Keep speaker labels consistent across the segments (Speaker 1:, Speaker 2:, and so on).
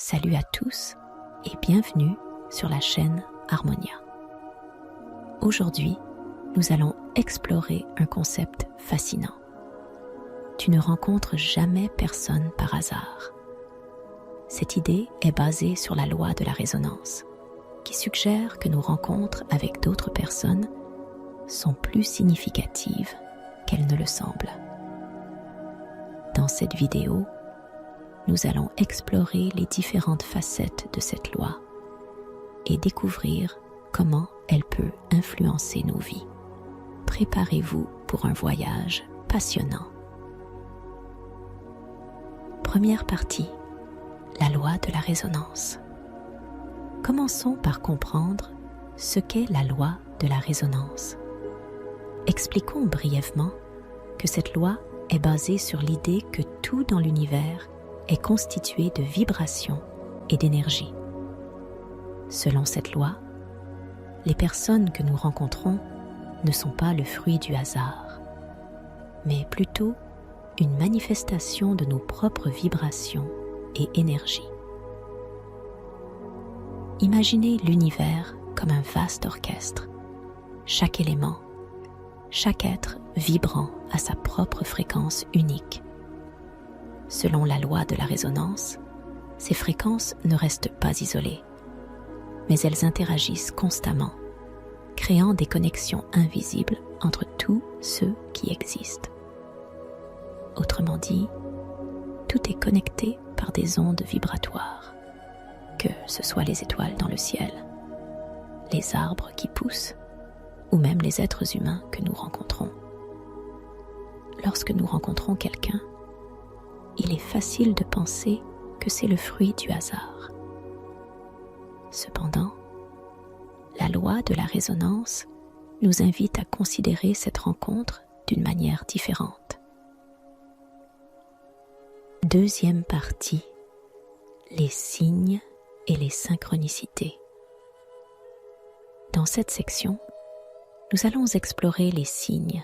Speaker 1: Salut à tous et bienvenue sur la chaîne Harmonia. Aujourd'hui, nous allons explorer un concept fascinant. Tu ne rencontres jamais personne par hasard. Cette idée est basée sur la loi de la résonance, qui suggère que nos rencontres avec d'autres personnes sont plus significatives qu'elles ne le semblent. Dans cette vidéo, nous allons explorer les différentes facettes de cette loi et découvrir comment elle peut influencer nos vies. Préparez-vous pour un voyage passionnant. Première partie, la loi de la résonance. Commençons par comprendre ce qu'est la loi de la résonance. Expliquons brièvement que cette loi est basée sur l'idée que tout dans l'univers est constitué de vibrations et d'énergie. Selon cette loi, les personnes que nous rencontrons ne sont pas le fruit du hasard, mais plutôt une manifestation de nos propres vibrations et énergies. Imaginez l'univers comme un vaste orchestre, chaque élément, chaque être vibrant à sa propre fréquence unique. Selon la loi de la résonance, ces fréquences ne restent pas isolées, mais elles interagissent constamment, créant des connexions invisibles entre tous ceux qui existent. Autrement dit, tout est connecté par des ondes vibratoires, que ce soit les étoiles dans le ciel, les arbres qui poussent, ou même les êtres humains que nous rencontrons. Lorsque nous rencontrons quelqu'un, il est facile de penser que c'est le fruit du hasard. Cependant, la loi de la résonance nous invite à considérer cette rencontre d'une manière différente. Deuxième partie, les signes et les synchronicités. Dans cette section, nous allons explorer les signes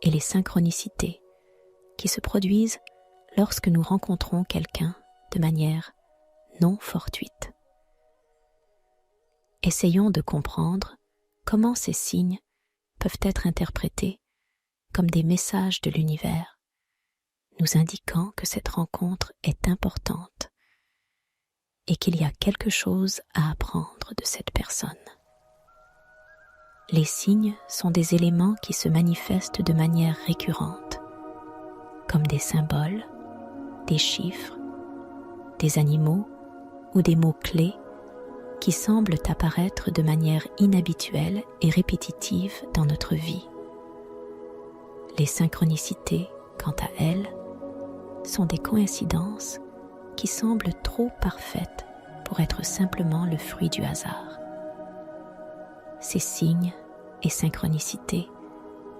Speaker 1: et les synchronicités qui se produisent lorsque nous rencontrons quelqu'un de manière non fortuite. Essayons de comprendre comment ces signes peuvent être interprétés comme des messages de l'univers, nous indiquant que cette rencontre est importante et qu'il y a quelque chose à apprendre de cette personne. Les signes sont des éléments qui se manifestent de manière récurrente, comme des symboles, des chiffres, des animaux ou des mots-clés qui semblent apparaître de manière inhabituelle et répétitive dans notre vie. Les synchronicités, quant à elles, sont des coïncidences qui semblent trop parfaites pour être simplement le fruit du hasard. Ces signes et synchronicités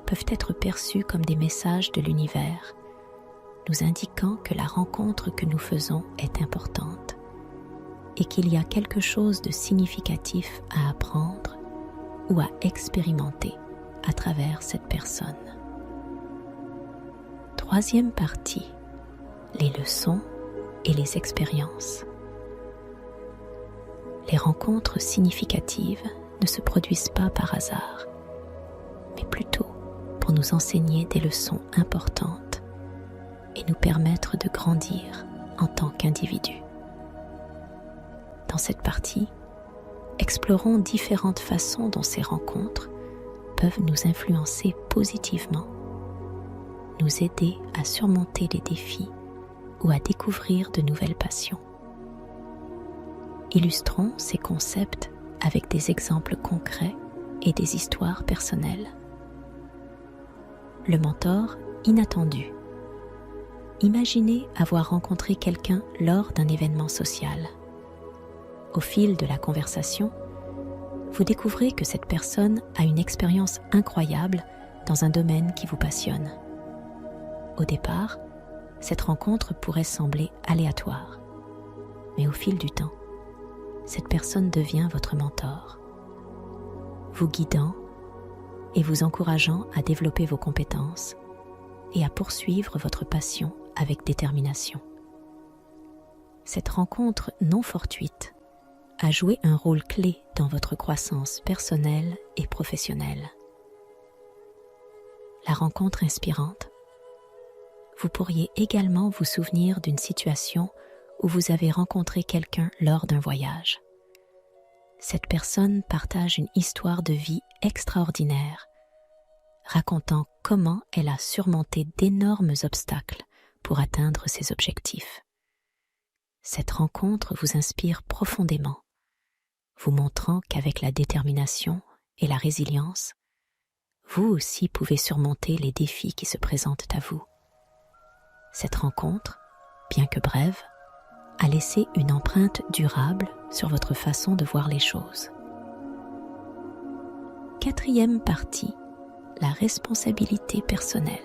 Speaker 1: peuvent être perçus comme des messages de l'univers, nous indiquant que la rencontre que nous faisons est importante et qu'il y a quelque chose de significatif à apprendre ou à expérimenter à travers cette personne. Troisième partie, les leçons et les expériences. Les rencontres significatives ne se produisent pas par hasard, mais plutôt pour nous enseigner des leçons importantes et nous permettre de grandir en tant qu'individus. Dans cette partie, explorons différentes façons dont ces rencontres peuvent nous influencer positivement, nous aider à surmonter les défis ou à découvrir de nouvelles passions. Illustrons ces concepts avec des exemples concrets et des histoires personnelles. Le mentor inattendu. Imaginez avoir rencontré quelqu'un lors d'un événement social. Au fil de la conversation, vous découvrez que cette personne a une expérience incroyable dans un domaine qui vous passionne. Au départ, cette rencontre pourrait sembler aléatoire, mais au fil du temps, cette personne devient votre mentor, vous guidant et vous encourageant à développer vos compétences et à poursuivre votre passion avec détermination. Cette rencontre non fortuite a joué un rôle clé dans votre croissance personnelle et professionnelle. La rencontre inspirante. Vous pourriez également vous souvenir d'une situation où vous avez rencontré quelqu'un lors d'un voyage. Cette personne partage une histoire de vie extraordinaire, racontant comment elle a surmonté d'énormes obstacles pour atteindre ses objectifs. Cette rencontre vous inspire profondément, vous montrant qu'avec la détermination et la résilience, vous aussi pouvez surmonter les défis qui se présentent à vous. Cette rencontre, bien que brève, a laissé une empreinte durable sur votre façon de voir les choses. Quatrième partie, la responsabilité personnelle.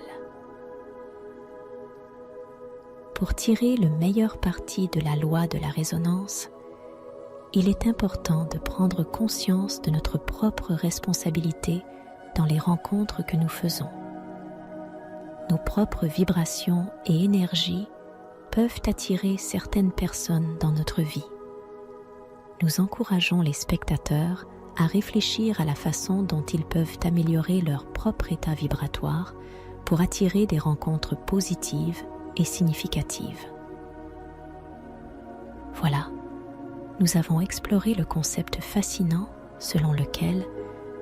Speaker 1: Pour tirer le meilleur parti de la loi de la résonance, il est important de prendre conscience de notre propre responsabilité dans les rencontres que nous faisons. Nos propres vibrations et énergies peuvent attirer certaines personnes dans notre vie. Nous encourageons les spectateurs à réfléchir à la façon dont ils peuvent améliorer leur propre état vibratoire pour attirer des rencontres positives et significatives. Voilà, nous avons exploré le concept fascinant selon lequel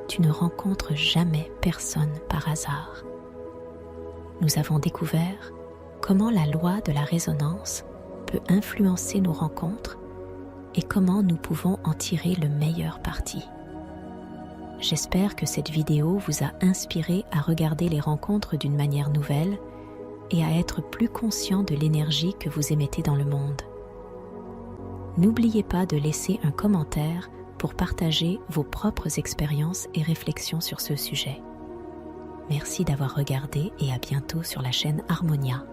Speaker 1: tu ne rencontres jamais personne par hasard. Nous avons découvert comment la loi de la résonance peut influencer nos rencontres et comment nous pouvons en tirer le meilleur parti. J'espère que cette vidéo vous a inspiré à regarder les rencontres d'une manière nouvelle et à être plus conscient de l'énergie que vous émettez dans le monde. N'oubliez pas de laisser un commentaire pour partager vos propres expériences et réflexions sur ce sujet. Merci d'avoir regardé et à bientôt sur la chaîne Harmonia.